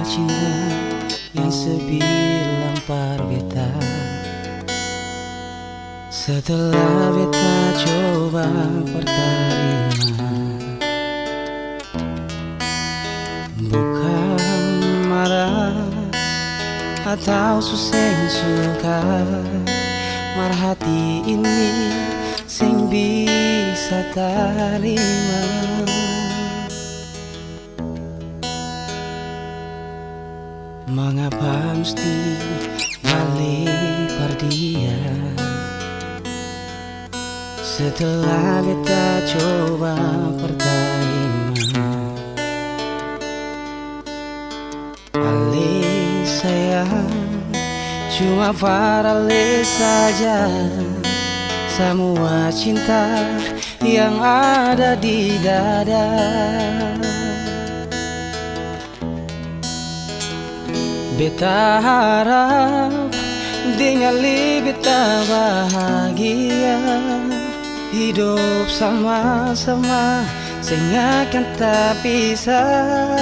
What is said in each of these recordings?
cinta yang sebilang parbeta. Setelah beta coba pertarima, bukan marah atau suseng suka, marah hati ini sing bisa tarima. Mengapa mesti balik perdia? Setelah beta coba pertarima, alih sayang cuma paralel saja. Semua cinta yang ada di dada, beta harap dengan beta bahagia, hidup sama-sama sehingga akan tak pisah.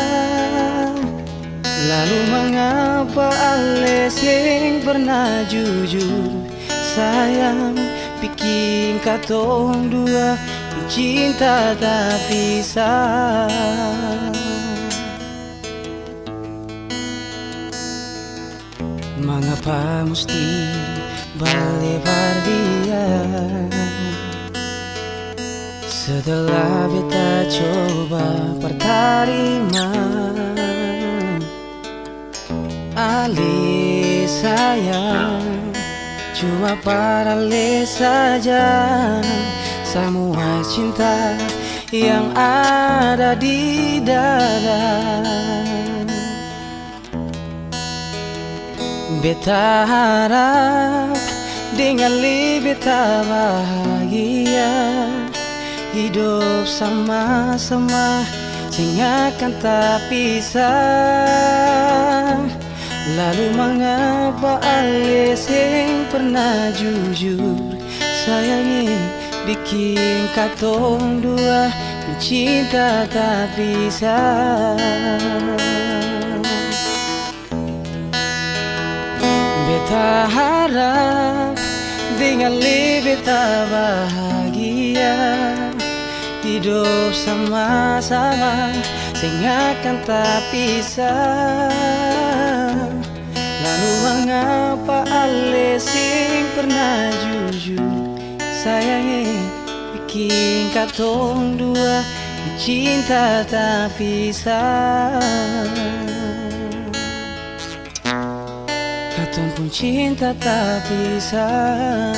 Lalu mengapa ale sing pernah jujur sayang, bikin katong dua cinta tak pisah. Mengapa mesti balebar dia? Setelah beta coba pertarima, alih sayang cuma paralel saja. Semua cinta yang ada di dada, beta harap dengan beta bahagia, hidup sama-sama sehingga akan tak pisah. Lalu mengapa ale sing pernah jujur sayangi, bikin katong dua cinta tak pisah. Beta harap dengan beta bahagia, hidup sama-sama sehingga akan tak pisah. Lalu mengapa ale sing pernah jujur sayangi, bikin katong dua cinta tak pisah. Katong pun cinta tak pisah.